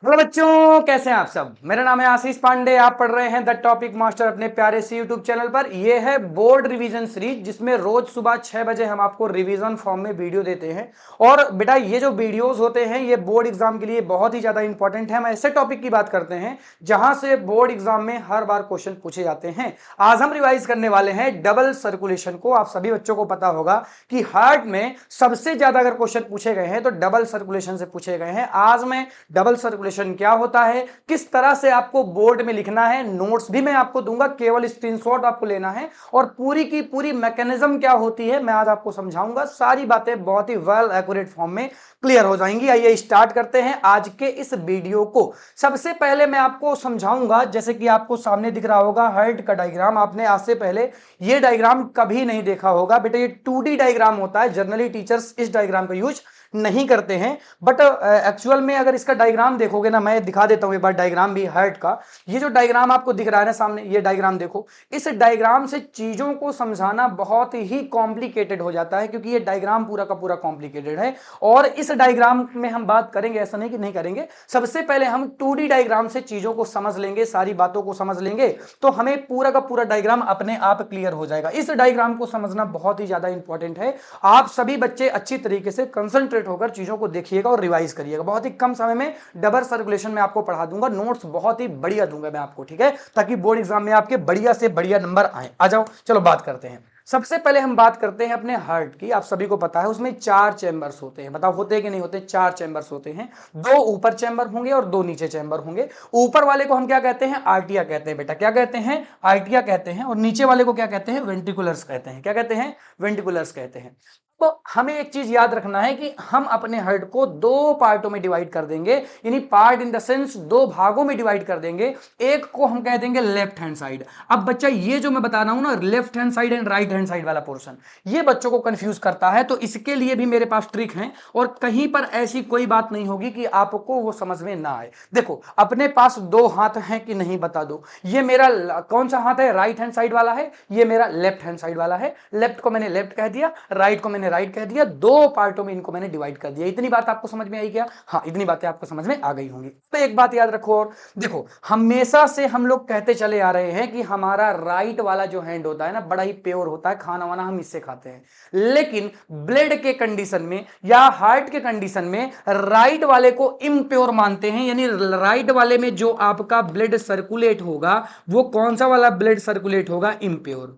Hello बच्चों, कैसे हैं आप सब। मेरा नाम है आशीष पांडे। आप पढ़ रहे हैं द टॉपिक मास्टर अपने प्यारे से यूट्यूब चैनल पर। यह है बोर्ड रिवीजन सीरीज, जिसमें रोज सुबह 6 बजे हम आपको रिवीजन फॉर्म में वीडियो देते हैं। और बेटा, ये जो वीडियोस होते हैं ये बोर्ड एग्जाम के लिए बहुत ही ज्यादा इंपॉर्टेंट है। हम ऐसे टॉपिक की बात करते हैं जहां से बोर्ड एग्जाम में हर बार क्वेश्चन पूछे जाते हैं। आज हम रिवाइज करने वाले हैं डबल सर्कुलेशन को। आप सभी बच्चों को पता होगा कि हार्ट में सबसे ज्यादा अगर क्वेश्चन पूछे गए हैं तो डबल सर्कुलेशन से पूछे गए हैं। आज मैं डबल सर्कुलेशन क्या होता है, किस तरह से आपको बोर्ड में लिखना है, नोट्स भी मैं आपको दूंगा, केवल स्क्रीनशॉट आपको लेना है। और पूरी की पूरी मैकेनिज्म क्या होती है मैं आज आपको समझाऊंगा। सारी बातें बहुत ही वेल एक्यूरेट फॉर्म में क्लियर हो जाएंगी। आइए स्टार्ट करते हैं आज के इस वीडियो को। सबसे पहले मैं आपको समझाऊंगा, जैसे कि आपको सामने दिख रहा होगा हार्ट का डायग्राम। आपने आज से पहले ये डायग्राम कभी नहीं देखा होगा बेटा। ये 2D डायग्राम होता है। जनरली टीचर्स इस डायग्राम का यूज नहीं करते हैं, बट एक्चुअल में अगर इसका डायग्राम देखोगे ना, मैं दिखा देता हूं एक बार डायग्राम भी हार्ट का। ये जो डायग्राम आपको दिख रहा है ना सामने, ये डायग्राम देखो। इस डायग्राम से चीजों को समझाना बहुत ही कॉम्प्लिकेटेड हो जाता है, क्योंकि ये डायग्राम पूरा का पूरा कॉम्प्लिकेटेड है। और इस डायग्राम में हम बात करेंगे, ऐसा नहीं कि नहीं करेंगे। सबसे पहले हम 2D डायग्राम से चीजों को समझ लेंगे, सारी बातों को समझ लेंगे, तो हमें पूरा का पूरा डायग्राम अपने आप क्लियर हो जाएगा। इस डायग्राम को समझना बहुत ही ज्यादा इंपॉर्टेंट है। आप सभी बच्चे अच्छी तरीके से कंसंट्रेट होकर चीजों को देखिएगा और रिवाइज करिएगा। बहुत ही कम समय में डबल सर्कुलेशन में आपको पढ़ा दूंगा। नोट्स बहुत ही बढ़िया दूंगा मैं आपको, ठीक है, ताकि बोर्ड एग्जाम में आपके बढ़िया से बढ़िया नंबर आए। आ जाओ, चलो बात करते हैं। सबसे पहले हम बात करते हैं अपने हार्ट की। आप सभी को पता है उसमें 4 चैंबर्स होते हैं। बताओ होते कि नहीं होते? 4 चैंबर्स होते हैं। 2 ऊपर चैंबर होंगे और 2 नीचे चैंबर होंगे। ऊपर वाले को हम क्या कहते हैं? आर्टिया कहते हैं बेटा। क्या कहते हैं? आर्टिया कहते हैं। और नीचे वाले को क्या कहते हैं? वेंट्रिकुलर्स कहते हैं। क्या कहते हैं? वेंट्रिकुलर्स कहते हैं। तो हमें एक चीज याद रखना है कि हम अपने हार्ट को 2 पार्टों में डिवाइड कर देंगे, यानी पार्ट इन द सेंस 2 भागों में डिवाइड कर देंगे। एक को हम कह देंगे लेफ्ट हैंड साइड। अब बच्चा, ये जो मैं बता रहा हूं ना, left hand side and right hand side वाला पोर्शन, ये बच्चों को कंफ्यूज करता है। तो इसके लिए भी मेरे पास ट्रिक है, और कहीं पर ऐसी कोई बात नहीं होगी कि आपको वो समझ में ना आए। देखो, अपने पास 2 हाथ हैं कि नहीं, बता दो। ये मेरा कौन सा हाथ है? राइट हैंड साइड वाला है। ये मेरा लेफ्ट हैंड साइड वाला है। लेफ्ट को मैंने लेफ्ट कह दिया, राइट को मैंने राइट कह दिया। 2 पार्टों में इनको मैंने डिवाइड कर दिया। इतनी बात आपको समझ में आई क्या? हाँ, इतनी बातें आपको समझ में आ गई होंगी। तो एक बात याद रखो, और देखो, हमेशा से हम लोग कहते चले आ रहे हैं कि हमारा राइट वाला जो हैंड होता है ना, बड़ा ही प्योर होता है। खाना वाना हम इससे खाते हैं। लेकिन ब्लड के कंडीशन में या हार्ट के कंडीशन में राइट वाले को इम्प्योर मानते हैं। यानी राइट वाले में जो आपका ब्लड सर्कुलेट होगा, वो कौन सा वाला ब्लड सर्कुलेट होगा? इम्प्योर।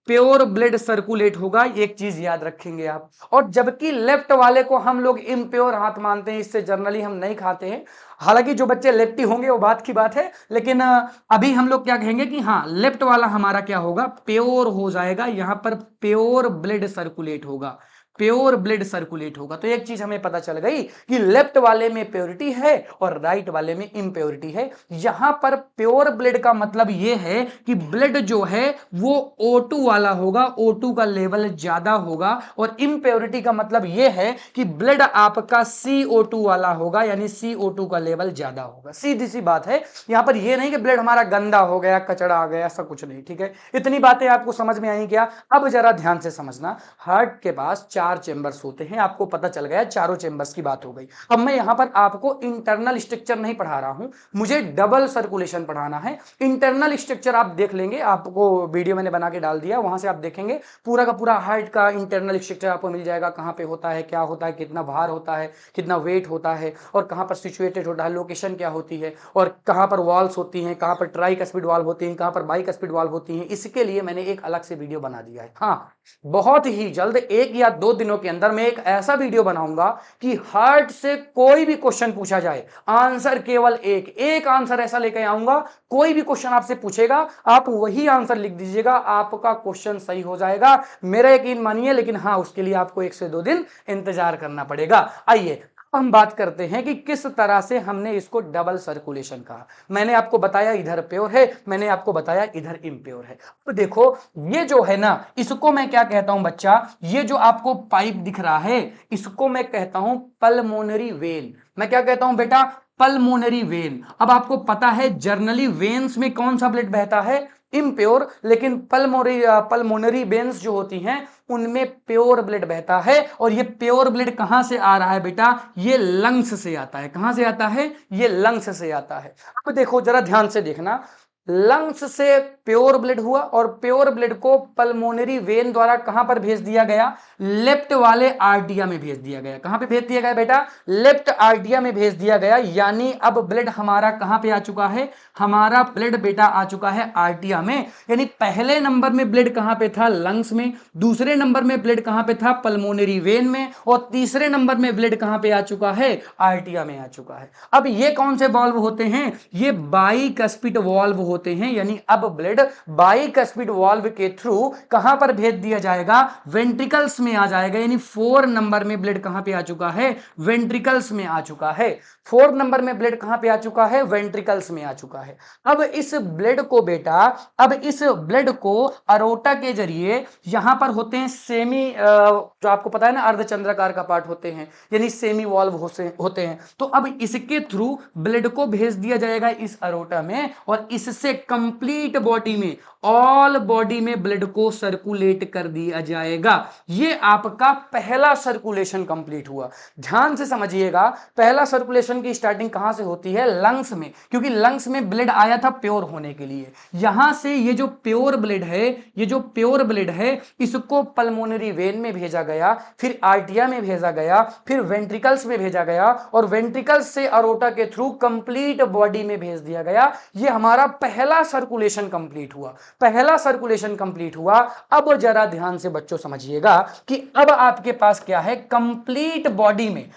प्योर ब्लड सर्कुलेट होगा। एक चीज याद रखेंगे आप। और जबकि लेफ्ट वाले को हम लोग इम्प्योर हाथ मानते हैं, इससे जनरली हम नहीं खाते हैं। हालांकि जो बच्चे लेफ्टी होंगे वो बात की बात है, लेकिन अभी हम लोग क्या कहेंगे कि हाँ, लेफ्ट वाला हमारा क्या होगा? प्योर हो जाएगा। यहां पर प्योर ब्लड सर्कुलेट होगा। प्योर ब्लड सर्कुलेट होगा। तो एक चीज हमें पता चल गई कि लेफ्ट वाले में प्योरिटी है और राइट वाले में इम्प्योरिटी है। यहां पर प्योर ब्लड का मतलब यह है कि ब्लड जो है वो O2 वाला होगा, O2 का लेवल ज्यादा होगा। और इम्प्योरिटी का मतलब यह है कि ब्लड आपका CO2 वाला होगा, यानी CO2 का लेवल ज्यादा होगा। सीधी सी बात है। यहां पर यह नहीं कि ब्लड हमारा गंदा हो गया, कचड़ा आ गया, ऐसा कुछ नहीं, ठीक है। इतनी बातें आपको समझ में आई क्या? अब जरा ध्यान से समझना। हार्ट के पास 4 चेंबर्स होते हैं। आपको पता चल गया, चारों चेंबर्स की बात हो गई। अब मैं यहां पर आपको इंटरनल स्ट्रक्चर नहीं पढ़ा रहा हूं, मुझे डबल सर्कुलेशन पढ़ाना है। इंटरनल स्ट्रक्चर आप देख लेंगे, आपको वीडियो मैंने बना के डाल दिया, वहां से आप देखेंगे पूरा का पूरा हार्ट का इंटरनल स्ट्रक्चर आपको मिल जाएगा। कहां पे होता है, क्या होता है, कितना भार होता है, कितना वेट होता है, और कहां पर सिचुएटेड होता है, लोकेशन क्या होती है, और कहां पर वॉल्स होती हैं, कहां पर ट्राइकस्पिड वॉल्व होती हैं, कहां पर बाइकस्पिड वॉल्व होती हैं। इसके लिए मैंने एक अलग से वीडियो बना दिया है। हाँ, बहुत ही जल्द 1 या 2 दिनों के अंदर मैं एक ऐसा वीडियो बनाऊंगा कि हार्ट से कोई भी क्वेश्चन पूछा जाए, आंसर केवल एक आंसर ऐसा लेकर आऊंगा। कोई भी क्वेश्चन आपसे पूछेगा, आप वही आंसर लिख दीजिएगा, आपका क्वेश्चन सही हो जाएगा। मेरा यकीन मानिए, लेकिन हाँ, उसके लिए आपको 1 से 2 दिन इंतजार करना पड़ेगा। आइए हम बात करते हैं कि किस तरह से हमने इसको डबल सर्कुलेशन कहा। मैंने आपको बताया इधर प्योर है, मैंने आपको बताया इधर इम्प्योर है। तो देखो, ये जो है ना, इसको मैं क्या कहता हूं बच्चा? ये जो आपको पाइप दिख रहा है, इसको मैं कहता हूं पल्मोनरी वेन। मैं क्या कहता हूं बेटा? Pulmonary vein. अब आपको पता है जनरली वेन्स में कौन सा ब्लड बहता है? इम्प्योर, लेकिन पल्मोनरी वेन्स जो होती हैं उनमें प्योर ब्लड बहता है। और ये प्योर ब्लड कहां से आ रहा है बेटा? ये लंग्स से आता है। कहां से आता है? ये लंग्स से आता है। अब देखो जरा ध्यान से देखना, लंग्स से प्योर ब्लड हुआ और प्योर ब्लड को पल्मोनरी वेन द्वारा कहां पर भेज दिया गया? लेफ्ट वाले आर्टिया में भेज दिया गया। कहां पे भेज दिया गया बेटा? लेफ्ट आर्टिया में भेज दिया गया। यानी अब ब्लड हमारा कहां पे आ चुका है? हमारा ब्लड बेटा आ चुका है आर्टिया में। यानी पहले नंबर में ब्लड कहां पे था? लंग्स में। दूसरे नंबर में ब्लड कहां पे था? पल्मोनरी वेन में। और तीसरे नंबर में ब्लड कहां पे आ चुका है? आर्टिया में आ चुका है। अब ये कौन से वाल्व होते हैं? ये बाइकस्पिड वाल्व होते हैं। यानी अब ब्लड बाइकस्पिड वाल्व के थ्रू कहां पर भेज दिया जाएगा? वेंट्रिकल्स में आ जाएगा। यानी 4 नंबर में ब्लड कहां पे आ चुका है? वेंट्रिकल्स में आ चुका है। 4 नंबर में ब्लड कहां पे आ चुका है? वेंट्रिकल्स में आ चुका है। अब इस ब्लड को बेटा, अब इस ब्लड को अरोटा के जरिए यहां पर होते हैं सेमी, जो आपको पता है ना अर्धचंद्राकार का पार्ट होते हैं, यानी सेमी वॉल्व होते हैं। तो अब इसके थ्रू ब्लड को भेज दिया जाएगा इस अरोटा में और इससे कंप्लीट बॉडी में, ऑल बॉडी में ब्लड को सर्कुलेट कर दिया जाएगा। ये आपका पहला सर्कुलेशन कंप्लीट हुआ। ध्यान से समझिएगा, पहला सर्कुलेशन की स्टार्टिंग कहां से होती है? लंग्स में, क्योंकि लंग्स में ब्लड आया था प्योर होने के लिए। यहां से ये जो प्योर ब्लड है, ये जो प्योर ब्लड है, इसको पल्मोनरी वेन में भेजा गया, फिर आर्टिया में भेजा गया, फिर वेंट्रिकल्स में भेजा गया और वेंट्रिकल्स से अरोटा के थ्रू कंप्लीट बॉडी में भेज दिया गया। ये हमारा पहला सर्कुलेशन कंप्लीट हुआ। पहला सर्कुलेशन कंप्लीट हुआ। अब जरा ध्यान से बच्चों समझिएगा कि अब आपके पास क्या है? कंप्लीट बॉडी में,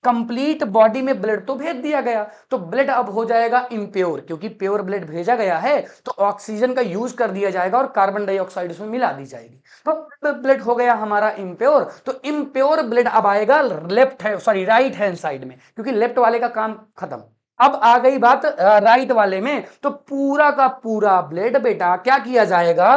कंप्लीट बॉडी में ब्लड तो भेज दिया गया, तो ब्लड अब हो जाएगा इम्प्योर। क्योंकि प्योर ब्लड भेजा गया है तो ऑक्सीजन का यूज कर दिया जाएगा और कार्बन डाइऑक्साइड उसमें मिला दी जाएगी, तो ब्लड हो गया हमारा इम्प्योर। तो इम्प्योर ब्लड अब आएगा राइट हैंड साइड में, क्योंकि लेफ्ट वाले का काम खत्म। अब आ गई बात राइट वाले में, तो पूरा का पूरा ब्लड बेटा क्या किया जाएगा?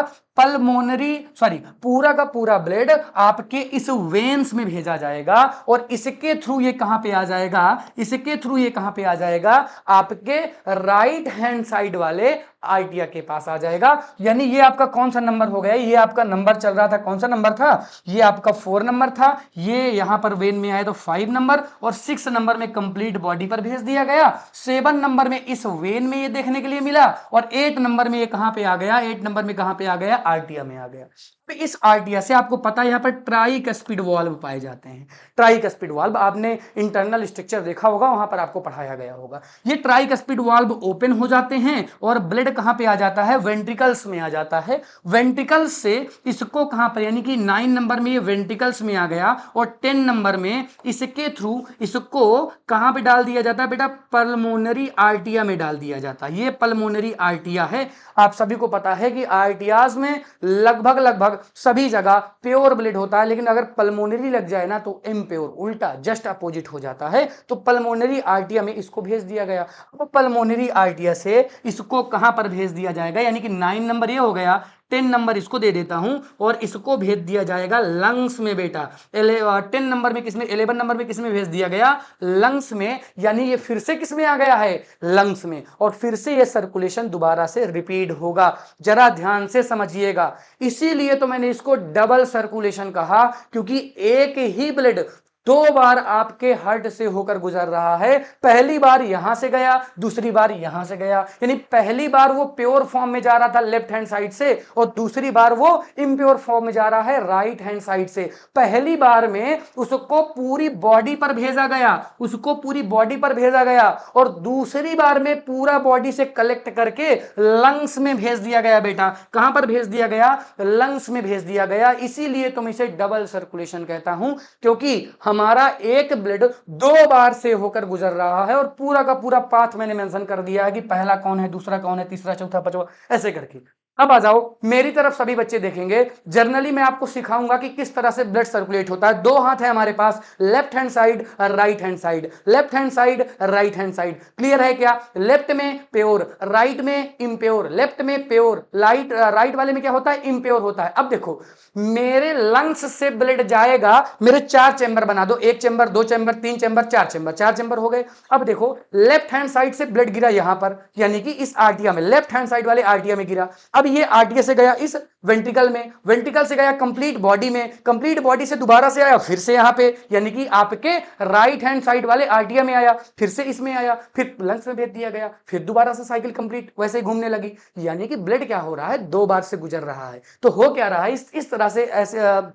पूरा का पूरा ब्लड आपके इस वेन्स में भेजा जाएगा और इसके थ्रू ये कहां पे आ जाएगा? इसके थ्रू ये कहां पे आ जाएगा? आपके राइट हैंड साइड वाले आर्टिया के पास आ जाएगा। यानी ये आपका कौन सा नंबर हो गया? ये आपका नंबर चल रहा था, कौन सा नंबर था? ये आपका 4 नंबर था। ये यहां पर वेन में आए तो 5 नंबर, और 6 नंबर में कंप्लीट बॉडी पर भेज दिया गया। 7 नंबर में इस वेन में ये देखने के लिए मिला और 8 नंबर में ये कहां पे आ गया? 8 नंबर में कहां पे आ गया? आर्टिया में आ गया। तो इस आर्टिया से आपको पता है यहां पर ट्राइकस्पिड वाल्व पाए जाते हैं। ट्राइकस्पिड वाल्व आपने इंटरनल स्ट्रक्चर देखा होगा, वहां पर आपको पढ़ाया गया होगा। ये ट्राइकस्पिड वाल्व ओपन हो जाते हैं और ब्लड कहां पे आ जाता है? वेंट्रिकल्स में आ जाता है। वेंट्रिकल्स से इसको कहां पर, यानी कि 9 नंबर में ये वेंट्रिकल्स में आ गया और 10 नंबर में इसके थ्रू इसको कहां पे डाल दिया जाता है बेटा? पल्मोनरी आर्टिया में डाल दिया जाता है। ये पल्मोनरी आर्टिया है। आप सभी को पता है कि आर्टियाज में लगभग सभी जगह प्योर ब्लड होता है, लेकिन अगर पल्मोनरी लग जाए ना तो इम्प्योर, उल्टा जस्ट अपोजिट हो जाता है। तो पल्मोनरी आर्टिया में इसको भेज दिया गया। अब पल्मोनरी आर्टिया से इसको कहां पर भेज दिया जाएगा? यानी कि 9 नंबर ये हो गया, 10 नंबर इसको दे देता हूं और इसको भेज दिया जाएगा लंग्स में बेटा। 10 नंबर में किसमें? 11 नंबर में किसमें भेज दिया गया? लंग्स में। यानी ये फिर से किसमें आ गया है? लंग्स में। और फिर से ये सर्कुलेशन दोबारा से रिपीट होगा। जरा ध्यान से समझिएगा, इसीलिए तो मैंने इसको डबल सर्कुलेशन कहा, क्योंकि एक ही ब्लड 2 बार आपके हार्ट से होकर गुजर रहा है। पहली बार यहां से गया, दूसरी बार यहां से गया। यानी पहली बार वो प्योर फॉर्म में जा रहा था लेफ्ट हैंड साइड से और दूसरी बार वो इम्प्योर फॉर्म में जा रहा है राइट हैंड साइड से। पहली बार में उसको पूरी बॉडी पर भेजा गया, उसको पूरी बॉडी पर भेजा गया और दूसरी बार में पूरा बॉडी से कलेक्ट करके लंग्स में भेज दिया गया बेटा। कहां पर भेज दिया गया? लंग्स में भेज दिया गया। इसीलिए तो मैं इसे डबल सर्कुलेशन कहता हूं, क्योंकि हमारा एक ब्लड 2 बार से होकर गुजर रहा है और पूरा का पूरा पाथ मैंने मेंशन कर दिया है कि पहला कौन है, दूसरा कौन है, तीसरा, चौथा, पांचवा, ऐसे करके। अब आ जाओ मेरी तरफ, सभी बच्चे देखेंगे। जर्नली मैं आपको सिखाऊंगा कि किस तरह से ब्लड सर्कुलेट होता है। 2 हाथ है हमारे पास, left hand side, right hand side, left hand side, right hand side. Clear है क्या? लेफ्ट में प्योर, राइट में इम्प्योर। लेफ्ट में प्योर, राइट वाले में क्या होता है? इम्प्योर होता है। अब देखो मेरे लंग्स से ब्लड जाएगा, मेरे 4 चैम्बर बना दो, 1 chamber, 2 chamber, 3 chamber, 4 chamber, 4 chamber हो गए। अब देखो लेफ्ट हैंड साइड से ब्लड गिरा यहां पर, यानी कि इस आर्टिया में, लेफ्ट हैंड साइड वाले आर्टिया में गिरा। अब अब ये आर्टिया से गया इस वेंट्रिकल में, वेंट्रिकल से गया कंप्लीट बॉडी में, कंप्लीट बॉडी से दोबारा से आया फिर से यहाँ पे, यानी कि आपके राइट हैंड साइड वाले आर्टिया में आया, फिर से इसमें आया, फिर लंग्स में भेज दिया गया, फिर दोबारा से साइकिल कंप्लीट वैसे ही घूमने लगी। यानी कि ब्लड क्या हो रहा है, 2 बार से गुजर रहा है। तो हो क्या रहा है, इस तरह से ऐसे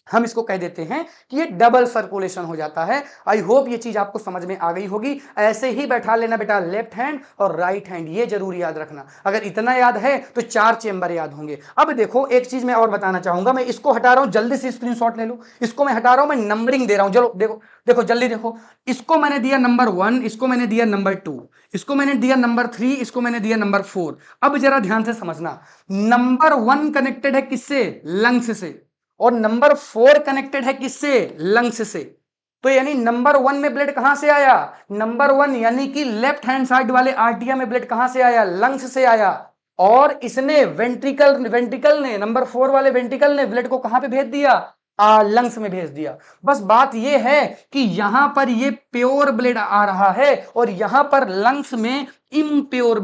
हम इसको कह देते हैं कि ये डबल सर्कुलेशन हो जाता है। आई होप ये चीज आपको समझ में आ गई होगी। ऐसे ही बैठा लेना बेटा, लेफ्ट हैंड और राइट हैंड, ये जरूर याद रखना। अगर इतना याद है तो 4 चेंबर याद होंगे। अब देखो एक चीज मैं और बताना चाहूंगा, मैं इसको हटा रहा हूं, जल्दी से स्क्रीनशॉट ले लो। इसको मैं हटा रहा हूं, मैं नंबरिंग दे रहा हूं। चलो देखो देखो जल्दी देखो, इसको मैंने दिया नंबर 1, इसको मैंने दिया नंबर 2, इसको मैंने दिया नंबर 3, इसको मैंने दिया नंबर 4। अब जरा ध्यान से समझना, नंबर 1 कनेक्टेड है किससे, लंग्स से, और नंबर 4 कनेक्टेड है किससे, लंग्स से। तो यानी नंबर 1 में ब्लड कहां से आया, नंबर 1 यानी कि लेफ्ट हैंड साइड वाले आर्टिया में ब्लड कहां से आया, लंग्स से आया। और इसने वेंट्रिकल ने, नंबर 4 वाले वेंट्रिकल ने ब्लड को कहां पे भेज दिया, लंग्स में भेज दिया। बस बात यह है कि यहां पर ये प्योर ब्लड आ रहा है और यहां पर लंग्स में इम्प्योर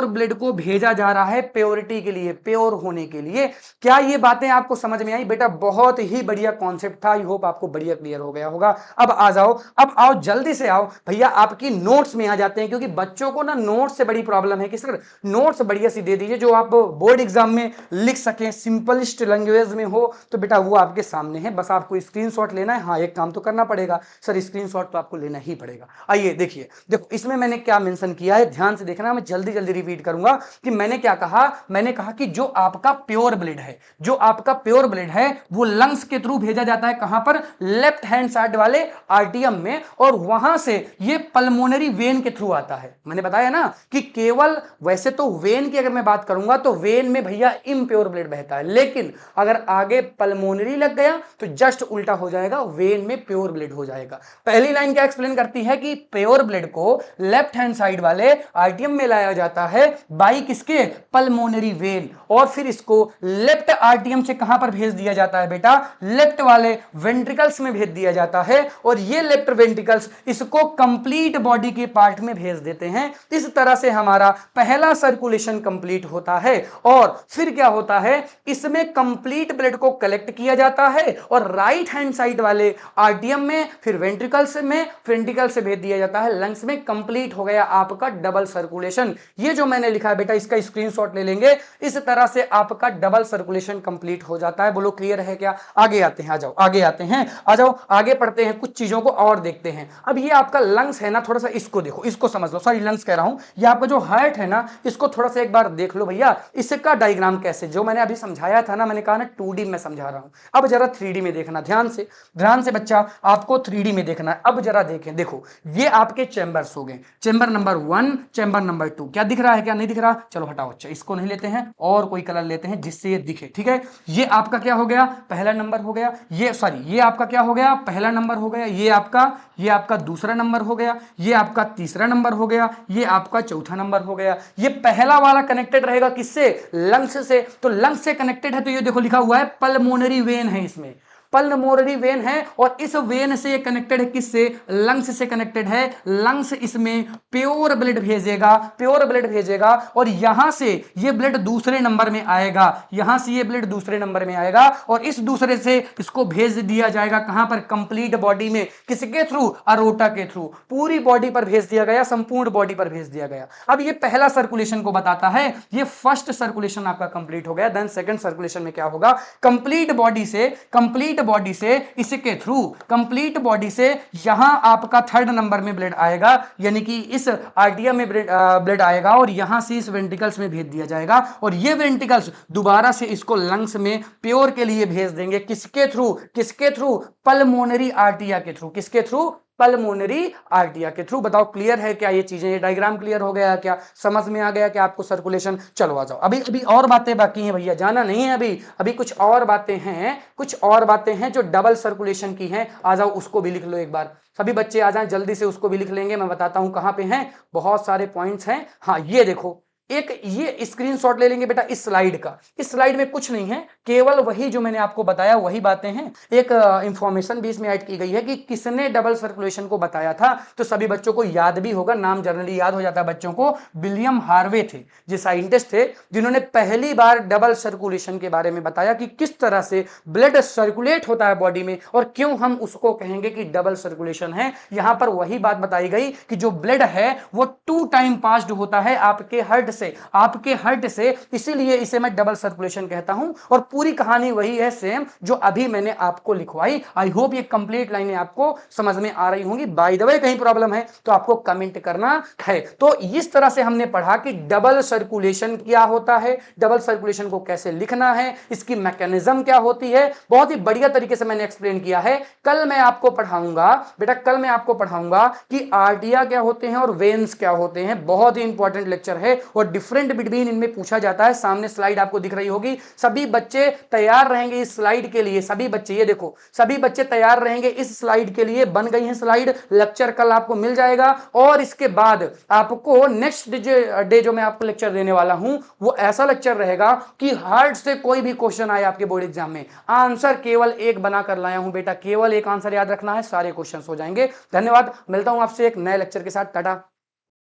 ब्लड को भेजा जा रहा है प्योरिटी के लिए, प्योर होने के लिए। क्या ये बातें आपको समझ में आई बेटा? बहुत ही बढ़िया कॉन्सेप्ट था। आई होप आपको बढ़िया क्लियर हो गया होगा। अब आ जाओ, अब आओ, जल्दी से आओ भैया, आपकी नोट्स में आ जाते हैं, क्योंकि बच्चों को ना नोट्स से बड़ी प्रॉब्लम है कि सर नोट्स बढ़िया सी दे दीजिए जो आप बोर्ड एग्जाम में लिख सकें, सिंपलिस्ट लैंग्वेज में हो। तो बेटा वो आपके सामने है, बस आपको स्क्रीनशॉट लेना है। हाँ, एक काम तो करना पड़ेगा सर, स्क्रीनशॉट तो आपको लेना ही पड़ेगा। आइए देखिए, देखो इसमें मैंने क्या मेंशन किया है, ध्यान से देखना। मैं जल्दी जल्दी रिपीट करूंगा कि मैंने क्या कहा। मैंने कहा कि जो आपका प्योर ब्लड है, जो आपका प्योर ब्लड है, वो लंग्स के थ्रू भेजा जाता है कहां पर, लेफ्ट हैंड साइड वाले आर्टियम में, और वहां से ये पल्मोनरी वेन के थ्रू आता है। मैंने बताया ना कि केवल, वैसे तो वेन की अगर मैं बात करूंगा तो वेन में भैया इम्प्योर ब्लड बहता है, लेकिन अगर आगे पल्मोनरी लग गया तो जस्ट उल्टा हो जाएगा, वेन में प्योर ब्लड हो जाएगा। पहली लाइन क्या एक्सप्लेन करती है कि प्योर ब्लड को लेफ्ट हैंड साइड वाले आर्टियम में लाया जाता है बाई किसके, पल्मोनरी वेन, और फिर इसको लेफ्ट आर्टियम से कहां पर भेज दिया जाता है बेटा, लेफ्ट वाले वेंट्रिकल्स में भेज दिया जाता है, और ये लेफ्ट वेंट्रिकल्स इसको कंप्लीट बॉडी के पार्ट में भेज देते हैं। इस तरह से हमारा पहला सर्कुलेशन कंप्लीट होता है। और फिर क्या होता है, इसमें कंप्लीट ब्लड को कलेक्ट किया जाता है और राइट हैंड साइड वाले आर्टियम में, फिर वेंट्रिकल्स में, वेंट्रिकल से भेज दिया जाता है लंग्स में। कंप्लीट हो गया आपका डबल सर्कुलेशन। ये जो मैंने लिखा है बेटा, इसका स्क्रीनशॉट ले लेंगे। इस तरह से आपका डबल सर्कुलेशन कंप्लीट हो जाता है। बोलो क्लियर है क्या? आगे आते हैं, आ जाओ आगे आते हैं, आ जाओ आगे पढ़ते हैं, कुछ चीजों को और देखते हैं। अब ये आपका लंग्स है ना, थोड़ा सा इसको देखो, इसको समझ लो। सॉरी लंग्स कह रहा हूं, ये आपका जो हार्ट है ना, इसको थोड़ा सा एक बार देख लो भैया। इसका डायग्राम कैसे, जो मैंने अभी समझाया था ना, मैंने कहा ना 2D में समझा रहा हूं, अब जरा 3D में देखना। ध्यान से, ध्यान से बच्चा, आपको 3D में देखना है। अब जरा देखें, देखो ये आपके चैम्बर्स हो गए, चैम्बर नंबर 1, चैम्बर नंबर 2। क्या दिख रहा है, क्या नहीं दिख रहा? चलो हटाओ, अच्छा इसको नहीं लेते हैं, और कोई कलर लेते हैं जिससे ये दिखे। ठीक है, ये आपका क्या हो गया, पहला नंबर हो गया। ये सॉरी, ये आपका क्या हो गया, पहला नंबर हो गया। ये आपका दूसरा नंबर हो गया। ये आपका तीसरा नंबर हो गया। ये आपका चौथा नंबर हो गया। ये पहला वाला कनेक्टेड रहेगा किससे, लंग्स से। तो लंग्स से कनेक्टेड है, तो ये देखो लिखा हुआ है पल्मोनरी वेन है, इसमें पल्मोनरी वेन है, और इस वेन से कनेक्टेड है किससे, लंग्स से कनेक्टेड है। लंग्स इसमें प्योर ब्लड भेजेगा, प्योर ब्लड भेजेगा, और यहां से ये ब्लड दूसरे नंबर में आएगा, यहां से ये ब्लड दूसरे नंबर में आएगा, और इस दूसरे से इसको भेज दिया जाएगा कहां पर, कंप्लीट बॉडी में। किसके थ्रू, अरोटा के थ्रू। पूरी बॉडी पर भेज दिया गया, संपूर्ण बॉडी पर भेज दिया गया। अब ये पहला सर्कुलेशन को बताता है, ये फर्स्ट सर्कुलेशन आपका कंप्लीट हो गया। देन सेकंड सर्कुलेशन में क्या होगा, कंप्लीट बॉडी से इसके थ्रू, कंप्लीट बॉडी से यहां आपका थर्ड नंबर में ब्लड आएगा, यानी कि इस आर्टिया में ब्लड आएगा, और यहां से इस वेंट्रिकल्स में भेज दिया जाएगा, और ये वेंट्रिकल्स दोबारा से इसको लंग्स में प्योर के लिए भेज देंगे। किसके थ्रू, किसके थ्रू, पल्मोनरी आर्टिया के थ्रू। किसके थ्रू, पल्मोनरी आर्टिया के थ्रू। बताओ क्लियर है क्या ये चीजें, ये डायग्राम क्लियर हो गया क्या, समझ में आ गया क्या आपको सर्कुलेशन? चलो आ जाओ, अभी अभी और बातें बाकी हैं भैया, जाना नहीं है अभी, अभी कुछ और बातें हैं, कुछ और बातें हैं जो डबल सर्कुलेशन की हैं। आ जाओ, उसको भी लिख लो एक बार, सभी बच्चे आ जाएं जल्दी से, उसको भी लिख लेंगे। मैं बताता हूं कहां पे हैं, बहुत सारे पॉइंट्स हैं। हाँ ये देखो, एक ये स्क्रीनशॉट ले लेंगे बेटा इस स्लाइड का। इस स्लाइड में कुछ नहीं है, केवल वही जो मैंने आपको बताया वही बातें हैं। एक इंफॉर्मेशन भी इसमें ऐड की गई है कि किसने डबल सर्कुलेशन को बताया था, तो सभी बच्चों को याद भी होगा, नाम जनरली याद हो जाता है बच्चों को। विलियम हार्वे थे, जो साइंटिस्ट थे जिन्होंने पहली बार डबल सर्कुलेशन के बारे में बताया कि किस तरह से ब्लड सर्कुलेट होता है बॉडी में और क्यों हम उसको कहेंगे कि डबल सर्कुलेशन है। यहां पर वही बात बताई गई कि जो ब्लड है वो 2 टाइम पास्ड होता है आपके हार्ट से, इसीलिए इसे मैं डबल सर्कुलेशन कहता हूं। और पूरी कहानी वही है सेम जो अभी मैंने आपको लिखवाई। आई होप ये कंप्लीट लाइनें आपको समझ में आ रही होंगी। बाय द वे कहीं प्रॉब्लम है तो आपको कमेंट करना है। तो इस तरह से हमने पढ़ा कि डबल सर्कुलेशन क्या होता है, डबल सर्कुलेशन को कैसे लिखना है, इसकी मैकेनिज्म क्या होती है, बहुत ही बढ़िया तरीके से मैंने एक्सप्लेन किया है। कल मैं आपको पढ़ाऊंगा बेटा, कल मैं आपको पढ़ाऊंगा कि आर्टिया क्या होते हैं और वेन्स क्या होते हैं। बहुत ही इंपॉर्टेंट लेक्चर है और डिफरेंट बिटवीन इनमें पूछा जाता है। सामने स्लाइड आपको दिख रही होगी, सभी बच्चे तैयार रहेंगे इस स्लाइड के लिए। सभी बच्चे, ये देखो, सभी बच्चे तैयार रहेंगे इस स्लाइड के लिए। बन गई है स्लाइड, लेक्चर कल आपको मिल जाएगा। और इसके बाद आपको नेक्स्ट डे जो मैं आपको लेक्चर देने वाला हूं वो ऐसा लेक्चर रहेगा कि हार्ड से कोई भी क्वेश्चन आए आपके बोर्ड एग्जाम में, आंसर केवल एक बनाकर लाया हूं बेटा, केवल एक आंसर याद रखना है, सारे क्वेश्चन हो जाएंगे। धन्यवाद, मिलता हूं आपसे एक नए लेक्चर के साथ। टाटा।